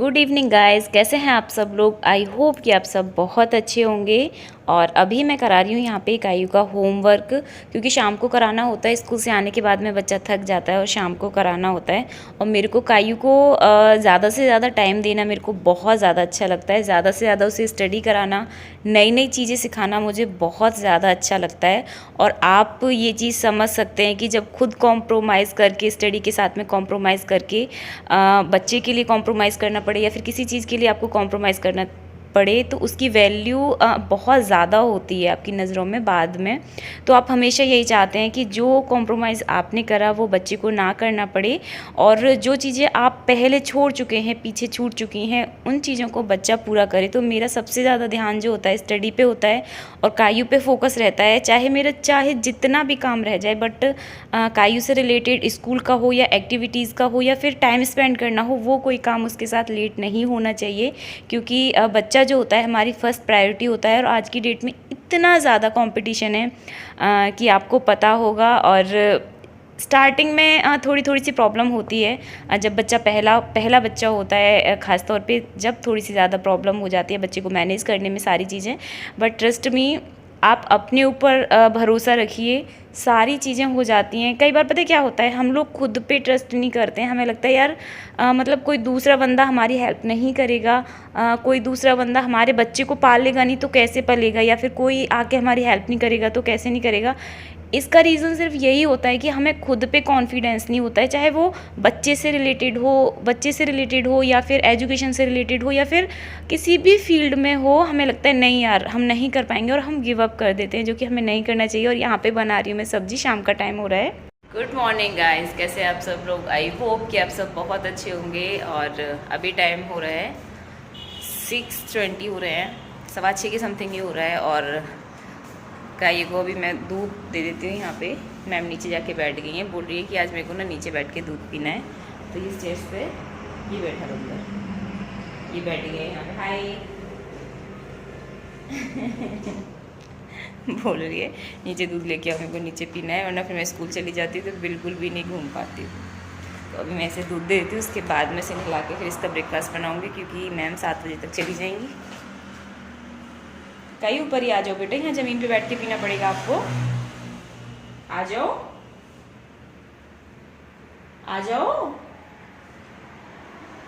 Good evening guys, कैसे हैं आप सब लोग। आई होप कि आप सब बहुत अच्छे होंगे। और अभी मैं करा रही हूँ यहाँ पे कायू का होमवर्क, क्योंकि शाम को कराना होता है। स्कूल से आने के बाद में बच्चा थक जाता है और शाम को कराना होता है। और मेरे को कायू को ज़्यादा से ज़्यादा टाइम देना मेरे को बहुत ज़्यादा अच्छा लगता है। ज़्यादा से ज़्यादा उसे स्टडी कराना, नई नई चीज़ें सिखाना मुझे बहुत ज़्यादा अच्छा लगता है। और आप ये चीज़ समझ सकते हैं कि जब खुद कॉम्प्रोमाइज़ करके, स्टडी के साथ में कॉम्प्रोमाइज़ करके बच्चे के लिए कॉम्प्रोमाइज़ करना पड़े या फिर किसी चीज़ के लिए आपको कॉम्प्रोमाइज़ करना पड़े, तो उसकी वैल्यू बहुत ज़्यादा होती है आपकी नज़रों में बाद में। तो आप हमेशा यही चाहते हैं कि जो कॉम्प्रोमाइज़ आपने करा वो बच्चे को ना करना पड़े, और जो चीज़ें आप पहले छोड़ चुके हैं, पीछे छूट चुकी हैं, उन चीज़ों को बच्चा पूरा करे। तो मेरा सबसे ज़्यादा ध्यान जो होता है स्टडी पे होता है और कायू पे फोकस रहता है। चाहे जितना भी काम रह जाए, बट कायू से रिलेटेड स्कूल का हो या एक्टिविटीज़ का हो या फिर टाइम स्पेंड करना हो, वो कोई काम उसके साथ लेट नहीं होना चाहिए। क्योंकि बच्चा जो होता है हमारी फर्स्ट प्रायोरिटी होता है। और आज की डेट में इतना ज़्यादा कंपटीशन है कि आपको पता होगा। और स्टार्टिंग में थोड़ी थोड़ी सी प्रॉब्लम होती है, जब बच्चा पहला बच्चा होता है, ख़ास तौर पे जब थोड़ी सी ज़्यादा प्रॉब्लम हो जाती है बच्चे को मैनेज करने में सारी चीज़ें। बट ट्रस्ट मी, आप अपने ऊपर भरोसा रखिए, सारी चीज़ें हो जाती हैं। कई बार पता है क्या होता है, हम लोग खुद पे ट्रस्ट नहीं करते हैं। हमें लगता है यार मतलब कोई दूसरा बंदा हमारी हेल्प नहीं करेगा, कोई दूसरा बंदा हमारे बच्चे को पालेगा नहीं तो कैसे पलेगा, या फिर कोई आके हमारी हेल्प नहीं करेगा तो कैसे नहीं करेगा। इसका रीज़न सिर्फ यही होता है कि हमें खुद पे कॉन्फिडेंस नहीं होता है। चाहे वो बच्चे से रिलेटेड हो या फिर एजुकेशन से रिलेटेड हो या फिर किसी भी फील्ड में हो, हमें लगता है नहीं यार हम नहीं कर पाएंगे और हम गिव अप कर देते हैं, जो कि हमें नहीं करना चाहिए। और यहाँ पे बना रही हूँ मैं सब्जी, शाम का टाइम हो रहा है। गुड मॉर्निंग गाइस, कैसे आप सब लोग। आई होप कि आप सब बहुत अच्छे होंगे। और अभी टाइम हो रहा है 6:20 हो रहे हैं, 6:15 के समथिंग ही हो रहा है। और कायू को अभी मैं दूध दे देती हूँ। यहाँ पे मैम नीचे जाके बैठ गई हैं, बोल रही है कि आज मेरे को ना नीचे बैठ के दूध पीना है। तो ये स्टेज पे ये बैठा रहता है, ये बैठ गए यहाँ पे। हाय बोल रही है नीचे दूध लेके आओ, मेरे को नीचे पीना है, वरना फिर मैं स्कूल चली जाती हूँ तो बिल्कुल भी नहीं घूम पाती हूँ। तो अभी मैं इसे दूध दे देती हूँ, उसके बाद में इसे नहला के फिर इसका ब्रेकफास्ट बनाऊँगी, क्योंकि मैम 7 बजे तक चली जाएंगी। कहीं ऊपर ही आ जाओ बेटे, यहाँ ज़मीन पे बैठ के पीना पड़ेगा आपको। आ जाओ आ जाओ,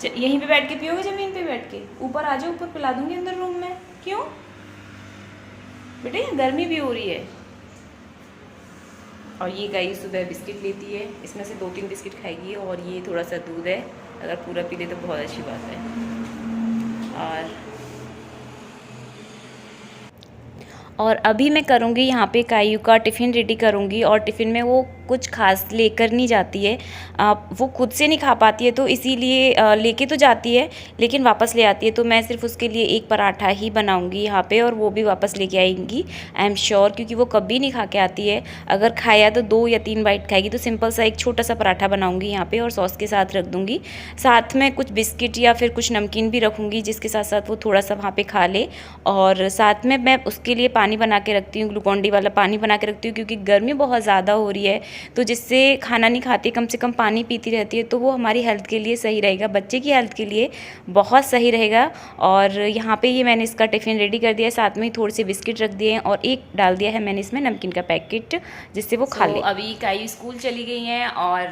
यहीं पे बैठ के पियोगे, ज़मीन पे बैठ के। ऊपर आ जाओ, ऊपर पिला दूंगी अंदर रूम में। क्यों बेटे, यहाँ गर्मी भी हो रही है। और ये गाय सुबह बिस्किट लेती है, इसमें से 2-3 बिस्किट खाएगी। और ये थोड़ा सा दूध है, अगर पूरा पी ले तो बहुत अच्छी बात है। और अभी मैं करूँगी यहाँ पे कायू का टिफ़िन रेडी करूँगी। और टिफ़िन में वो कुछ खास लेकर नहीं जाती है, वो खुद से नहीं खा पाती है, तो इसीलिए लेके तो जाती है लेकिन वापस ले आती है। तो मैं सिर्फ उसके लिए एक पराठा ही बनाऊँगी यहाँ पे, और वो भी वापस लेके आएंगी आई एम श्योर, क्योंकि वो कभी नहीं खा के आती है। अगर खाया तो 2 या 3 बाइट खाएगी। तो सिंपल सा एक छोटा सा पराठा बनाऊँगी यहाँ पे और सॉस के साथ रख दूँगी। साथ में कुछ बिस्किट या फिर कुछ नमकीन भी रखूँगी, जिसके साथ साथ वो थोड़ा सा वहाँ पर खा ले। और साथ में मैं उसके लिए पानी बना के रखती हूँ, ग्लूकॉन डी वाला पानी बना के रखती हूँ, क्योंकि गर्मी बहुत ज़्यादा हो रही है। तो जिससे खाना नहीं खाती, कम से कम पानी पीती रहती है, तो वो हमारी हेल्थ के लिए सही रहेगा, बच्चे की हेल्थ के लिए बहुत सही रहेगा। और यहाँ पे ये मैंने इसका टिफ़िन रेडी कर दिया है, साथ में ही थोड़े से बिस्किट रख दिए हैं और एक डाल दिया है मैंने इसमें नमकीन का पैकेट, जिससे वो खा ले। अभी कायू स्कूल चली गई हैं और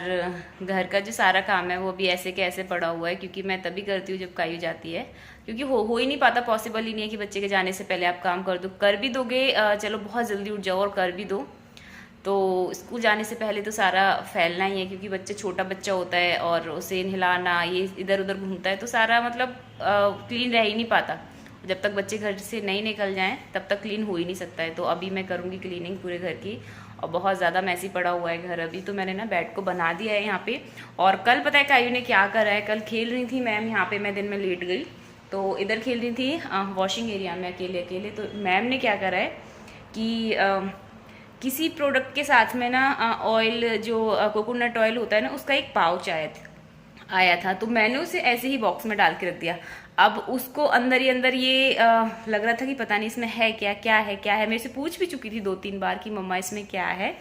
घर का जो सारा काम है वो भी ऐसे के ऐसे पड़ा हुआ है, क्योंकि मैं तभी करती हूँ जब कायू जाती है, क्योंकि हो ही नहीं पाता, पॉसिबल ही नहीं है कि बच्चे के जाने से पहले आप काम कर दो। कर भी दोगे, चलो बहुत जल्दी उठ जाओ और कर भी दो, तो स्कूल जाने से पहले तो सारा फैलना ही है, क्योंकि बच्चे छोटा बच्चा होता है और उसे नहलाना, ये इधर उधर घूमता है, तो सारा मतलब क्लीन रह ही नहीं पाता। जब तक बच्चे घर से नहीं निकल जाएं तब तक क्लीन हो ही नहीं सकता है। तो अभी मैं करूँगी क्लीनिंग पूरे घर की, और बहुत ज़्यादा मैसी पड़ा हुआ है घर अभी। तो मैंने ना बेड को बना दिया है यहाँ पे। और कल पता है कायू ने क्या करा है, कल खेल रही थी मैम यहाँ पे, मैं दिन में लेट गई तो इधर खेल रही थी वॉशिंग एरिया में अकेले। तो मैम ने क्या करा है कि किसी प्रोडक्ट के साथ में ना ऑयल, जो कोकोनट ऑयल होता है ना, उसका एक पाउच आया था, तो मैंने उसे ऐसे ही बॉक्स में डाल के रख दिया। अब उसको अंदर ही अंदर ये लग रहा था कि पता नहीं इसमें है क्या, क्या है क्या है। मेरे से पूछ भी चुकी थी 2-3 बार कि मम्मा इसमें क्या है।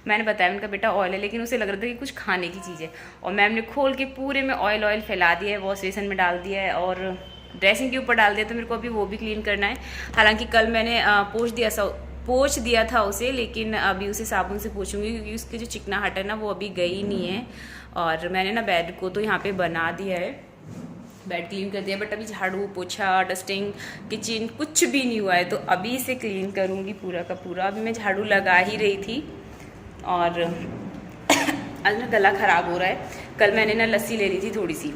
मैंने बताया, उनका बेटा ऑयल है, लेकिन उसे लग रहा था कि कुछ खाने की चीज़ है। और मैम ने खोल के पूरे में ऑयल फैला दिया है, वॉश बेसन में डाल दिया है और ड्रेसिंग के ऊपर डाल दिया। तो मेरे को अभी वो भी क्लीन करना है। हालांकि कल मैंने पोंछ दिया था उसे, लेकिन अभी उसे साबुन से पोंछूंगी, क्योंकि उसकी जो चिकनाहट है ना वो अभी गई नहीं है। और मैंने ना बेड को तो यहाँ पे बना दिया है, बेड क्लीन कर दिया, बट अभी झाड़ू पोछा डस्टिंग किचन कुछ भी नहीं हुआ है। तो अभी इसे क्लीन करूँगी पूरा का पूरा। अभी मैं झाड़ू लगा ही रही थी और आज ना गला ख़राब हो रहा है। कल मैंने ना लस्सी ले ली थी थोड़ी सी,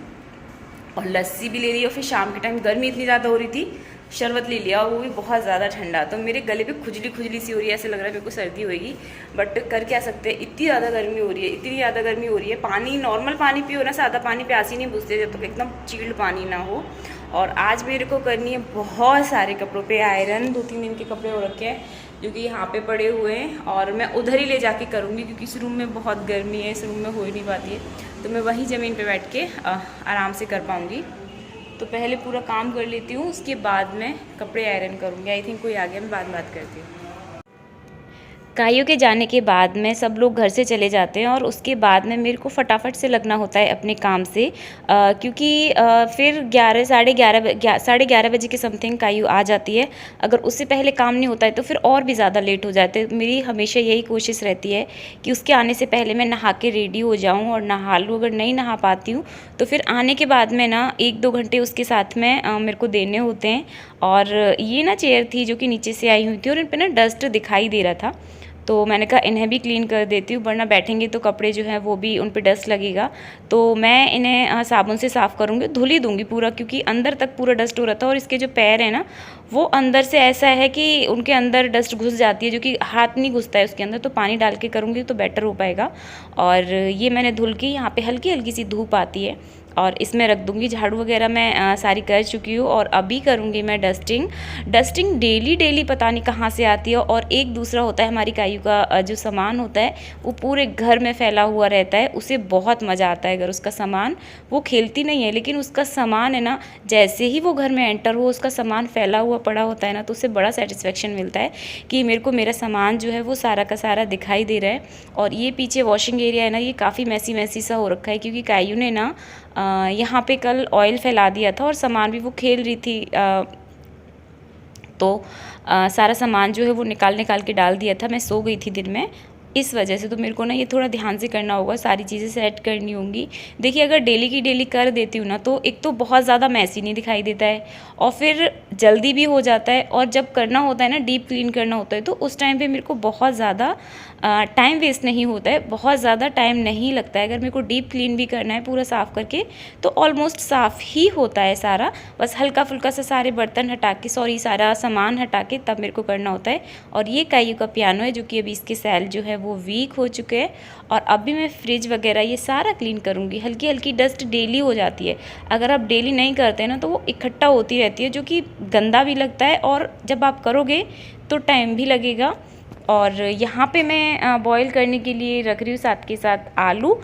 और लस्सी भी ले ली, और फिर शाम के टाइम गर्मी इतनी ज़्यादा हो रही थी, शरबत ले लिया, और वो भी बहुत ज़्यादा ठंडा। तो मेरे गले पे खुजली सी हो रही है, ऐसे लग रहा है मेरे को सर्दी होगी, बट कर क्या सकते हैं, इतनी ज़्यादा गर्मी हो रही है, इतनी ज़्यादा गर्मी हो रही है। पानी नॉर्मल पानी पियो ना, सादा पानी प्यास ही नहीं बुझते जब तक एकदम चिल्ड पानी ना हो। और आज मेरे को करनी है बहुत सारे कपड़ों पे आयरन, 2-3 दिन के कपड़े हो रखे हैं जो कि यहाँ पे पड़े हुए हैं, और मैं उधर ही ले जाके करूँगी, क्योंकि इस रूम में बहुत गर्मी है, इस रूम में हो ही नहीं पाती है। तो मैं वहीं ज़मीन पे बैठ के आराम से कर पाऊँगी। तो पहले पूरा काम कर लेती हूँ, उसके बाद मैं कपड़े आयरन करूँगी। आई थिंक कोई आ गया, मैं बाद में बात करती हूँ। काइयों के जाने के बाद में सब लोग घर से चले जाते हैं, और उसके बाद में मेरे को फटाफट से लगना होता है अपने काम से, क्योंकि फिर 11 बजे के समथिंग काइयों आ जाती है। अगर उससे पहले काम नहीं होता है तो फिर और भी ज़्यादा लेट हो जाते हैं। मेरी हमेशा यही कोशिश रहती है कि उसके आने से पहले मैं नहा के रेडी हो जाऊँ और नहा लूँ। अगर नहीं नहा पाती हूँ तो फिर आने के बाद में ना 1-2 घंटे उसके साथ में मेरे को देने होते हैं। और ये ना चेयर थी जो कि नीचे से आई हुई थी, और इन पर ना डस्ट दिखाई दे रहा था, तो मैंने कहा इन्हें भी क्लीन कर देती हूँ, वरना बैठेंगे तो कपड़े जो हैं वो भी उन पे डस्ट लगेगा। तो मैं इन्हें साबुन से साफ़ करूँगी, धुल ही दूँगी पूरा, क्योंकि अंदर तक पूरा डस्ट हो रहा था। और इसके जो पैर हैं ना, वो अंदर से ऐसा है कि उनके अंदर डस्ट घुस जाती है, जो कि हाथ नहीं घुसता है उसके अंदर। तो पानी डाल के करूँगी तो बेटर हो पाएगा। और ये मैंने धुल के, यहाँ पर हल्की हल्की सी धूप आती है, और इसमें रख दूँगी। झाड़ू वगैरह मैं सारी कर चुकी हूँ, और अभी करूँगी मैं डस्टिंग डेली पता नहीं कहाँ से आती है। और एक दूसरा होता है, हमारी कायू का जो सामान होता है वो पूरे घर में फैला हुआ रहता है। उसे बहुत मज़ा आता है अगर उसका सामान, वो खेलती नहीं है लेकिन उसका सामान है ना, जैसे ही वो घर में एंटर हो उसका सामान फैला हुआ पड़ा होता है ना, तो उसे बड़ा सेटिस्फेक्शन मिलता है कि मेरे को मेरा सामान जो है वो सारा का सारा दिखाई दे रहा है। और ये पीछे वॉशिंग एरिया है ना, ये काफ़ी मैसी सा हो रखा है, क्योंकि कायू ने ना यहाँ पे कल ऑयल फैला दिया था, और सामान भी वो खेल रही थी, तो सारा सामान जो है वो निकाल के डाल दिया था। मैं सो गई थी दिन में, इस वजह से। तो मेरे को ना ये थोड़ा ध्यान से करना होगा, सारी चीज़ें सेट करनी होंगी। देखिए, अगर डेली की डेली कर देती हूँ ना, तो एक तो बहुत ज़्यादा मैसी नहीं दिखाई देता है, और फिर जल्दी भी हो जाता है। और जब करना होता है ना, डीप क्लीन करना होता है, तो उस टाइम पे मेरे को बहुत ज़्यादा टाइम वेस्ट नहीं होता है, बहुत ज़्यादा टाइम नहीं लगता है। अगर मेरे को डीप क्लीन भी करना है पूरा साफ़ करके, तो ऑलमोस्ट साफ़ ही होता है सारा, बस हल्का फुल्का सा सारे बर्तन हटा के, सारा सामान हटा के तब मेरे को करना होता है। और ये कायू का पियानो है, जो कि अभी इसके सेल जो है वो वीक हो चुके हैं। और अभी मैं फ्रिज वगैरह ये सारा क्लीन करूँगी। हल्की हल्की डस्ट डेली हो जाती है, अगर आप डेली नहीं करते ना तो वो इकट्ठा होती रहती है, जो कि गंदा भी लगता है, और जब आप करोगे तो टाइम भी लगेगा। और यहाँ पे मैं बॉईल करने के लिए रख रही हूँ साथ के साथ आलू।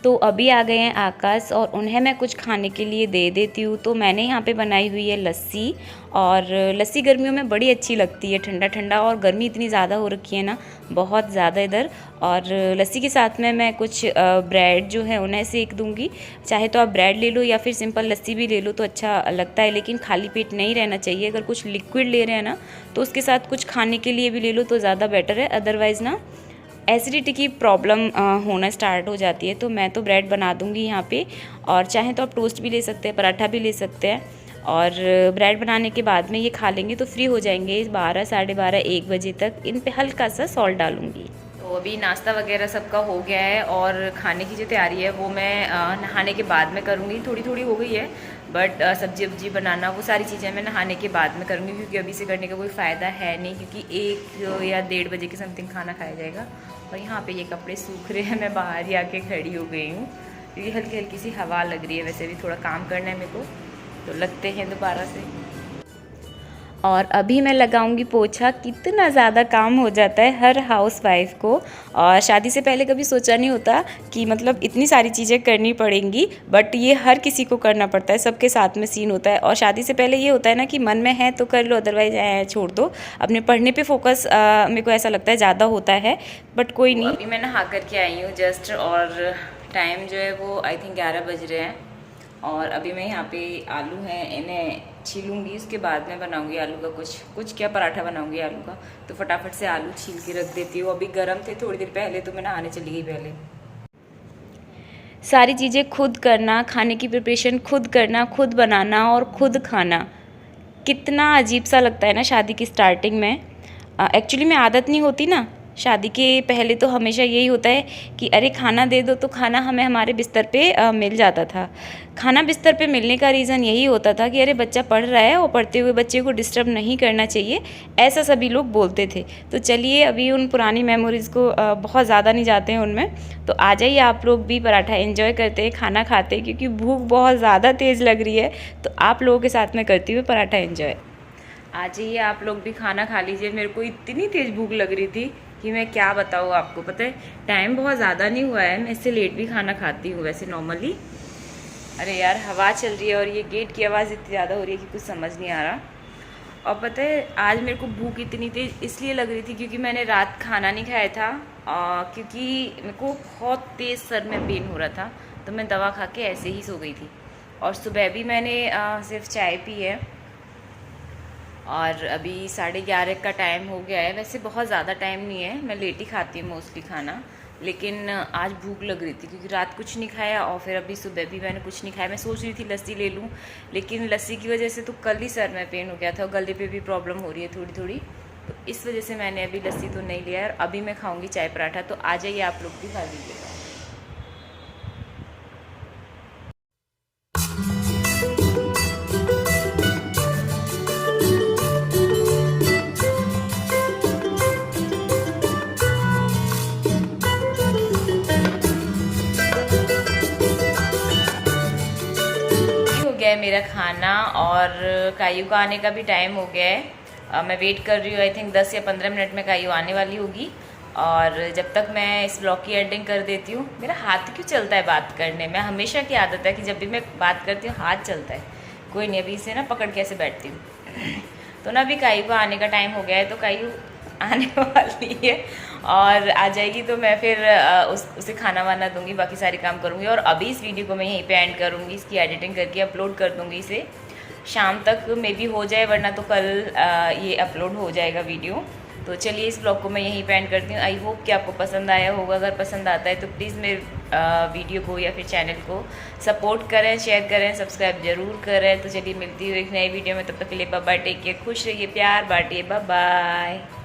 तो अभी आ गए हैं आकाश, और उन्हें मैं कुछ खाने के लिए दे देती हूँ। तो मैंने यहाँ पे बनाई हुई है लस्सी, और लस्सी गर्मियों में बड़ी अच्छी लगती है, ठंडा ठंडा। और गर्मी इतनी ज़्यादा हो रखी है ना, बहुत ज़्यादा इधर। और लस्सी के साथ में मैं कुछ ब्रेड जो है उन्हें सेक दूँगी। चाहे तो आप ब्रेड ले लो या फिर सिंपल लस्सी भी ले लो तो अच्छा लगता है, लेकिन खाली पेट नहीं रहना चाहिए। अगर कुछ लिक्विड ले रहे हैं ना, तो उसके साथ कुछ खाने के लिए भी ले लो तो ज़्यादा बेटर है, अदरवाइज़ ना एसिडिटी की प्रॉब्लम होना स्टार्ट हो जाती है। तो मैं तो ब्रेड बना दूँगी यहाँ पे, और चाहे तो आप टोस्ट भी ले सकते हैं, पराठा भी ले सकते हैं। और ब्रेड बनाने के बाद में ये खा लेंगे तो फ्री हो जाएंगे 12, साढ़े 12, 1 बजे तक। इन पे हल्का सा सॉल्ट डालूँगी। तो अभी नाश्ता वगैरह सबका हो गया है, और खाने की जो तैयारी है वो मैं नहाने के बाद में करूँगी। थोड़ी हो गई है, बट सब्जी वब्जी बनाना वो सारी चीज़ें मैं नहाने के बाद में करूँगी, क्योंकि अभी से करने का कोई फ़ायदा है नहीं, क्योंकि 1 या 1:30 बजे के समथिंग खाना खाया जाएगा। और यहाँ पे ये कपड़े सूख रहे हैं, मैं बाहर ही आके खड़ी हो गई हूँ, ये हल्की हल्की सी हवा लग रही है। वैसे भी थोड़ा काम करना है मेरे को, तो लगते हैं दोबारा से। और अभी मैं लगाऊंगी पोछा। कितना ज़्यादा काम हो जाता है हर हाउसवाइफ को, और शादी से पहले कभी सोचा नहीं होता कि मतलब इतनी सारी चीज़ें करनी पड़ेंगी, बट ये हर किसी को करना पड़ता है, सबके साथ में सीन होता है। और शादी से पहले ये होता है ना कि मन में है तो कर लो, अदरवाइज छोड़ दो। अपने पढ़ने पे फोकस मेरे को ऐसा लगता है ज़्यादा होता है, बट कोई नहीं। अभी मैं नहा करके आई हूँ जस्ट, और टाइम जो है वो आई थिंक 11 बज रहे हैं। और अभी मैं यहाँ पे आलू हैं, इन्हें छीलूँगी, उसके बाद में बनाऊँगी आलू का कुछ क्या पराठा बनाऊँगी आलू का। तो फटाफट से आलू छील के रख देती हूँ। अभी गर्म थे थोड़ी देर पहले, तो मैं नहाने चली गई पहले। सारी चीज़ें खुद करना, खाने की प्रिपरेशन खुद करना, खुद बनाना और खुद खाना, कितना अजीब सा लगता है ना शादी की स्टार्टिंग में। एक्चुअली में आदत नहीं होती ना, शादी के पहले तो हमेशा यही होता है कि अरे खाना दे दो, तो खाना हमें हमारे बिस्तर पे मिल जाता था। खाना बिस्तर पे मिलने का रीज़न यही होता था कि अरे बच्चा पढ़ रहा है और पढ़ते हुए बच्चे को डिस्टर्ब नहीं करना चाहिए, ऐसा सभी लोग बोलते थे। तो चलिए अभी उन पुरानी मेमोरीज़ को बहुत ज़्यादा नहीं जाते हैं उनमें, तो आ जाइए आप लोग भी पराठा एंजॉय करते हैं, खाना खाते हैं, क्योंकि भूख बहुत ज़्यादा तेज़ लग रही है। तो आप लोगों के साथ में करती हुई पराठा एंजॉय। आ जाइए आप लोग भी खाना खा लीजिए। मेरे को इतनी तेज़ भूख लग रही थी कि मैं क्या बताऊँ आपको। पता है टाइम बहुत ज़्यादा नहीं हुआ है, मैं इससे लेट भी खाना खाती हूँ वैसे नॉर्मली। अरे यार हवा चल रही है और ये गेट की आवाज़ इतनी ज़्यादा हो रही है कि कुछ समझ नहीं आ रहा। और पता है आज मेरे को भूख इतनी तेज़ इसलिए लग रही थी क्योंकि मैंने रात खाना नहीं खाया था, क्योंकि मेरे को बहुत तेज़ सर में पेन हो रहा था, तो मैं दवा खा के ऐसे ही सो गई थी। और सुबह भी मैंने सिर्फ चाय पी है। और अभी 11:30 का टाइम हो गया है। वैसे बहुत ज़्यादा टाइम नहीं है, मैं लेट ही खाती हूँ मोस्टली खाना, लेकिन आज भूख लग रही थी क्योंकि रात कुछ नहीं खाया और फिर अभी सुबह भी मैंने कुछ नहीं खाया। मैं सोच रही थी लस्सी ले लूँ, लेकिन लस्सी की वजह से तो कल ही सर में पेन हो गया था और गले पे भी प्रॉब्लम हो रही है थोड़ी थोड़ी, तो इस वजह से मैंने अभी लस्सी तो नहीं लिया। और अभी मैं खाऊँगी चाय पराठा, तो आ जाइए आप लोग भी खा लीजिएगा। है मेरा खाना, और कायू का आने का भी टाइम हो गया है। मैं वेट कर रही हूँ, आई थिंक 10 या 15 मिनट में कायू आने वाली होगी। और जब तक मैं इस ब्लॉग की एडिंग कर देती हूँ। मेरा हाथ क्यों चलता है बात करने में, हमेशा की आदत है कि जब भी मैं बात करती हूँ हाथ चलता है। कोई नहीं, अभी इसे ना पकड़ के ऐसे बैठती हूँ। तो ना अभी कायू का आने का टाइम हो गया है, तो कायू आने वाली है और आ जाएगी तो मैं फिर उसे खाना वाना दूंगी, बाकी सारे काम करूंगी। और अभी इस वीडियो को मैं यहीं पे एंड करूंगी, इसकी एडिटिंग करके अपलोड कर दूंगी। इसे शाम तक मे बी हो जाए, वरना तो कल ये अपलोड हो जाएगा वीडियो। तो चलिए इस ब्लॉग को मैं यहीं पे एंड करती हूँ। आई होप कि आपको पसंद आया होगा। अगर पसंद आता है तो प्लीज़ मेरे वीडियो को या फिर चैनल को सपोर्ट करें, शेयर करें, सब्सक्राइब जरूर करें। तो चलिए मिलती हूँ एक नई वीडियो में, तब तक के लिए बाय बाय, टेक केयर, खुश रहिए, प्यार बांटिए, बाय बाय।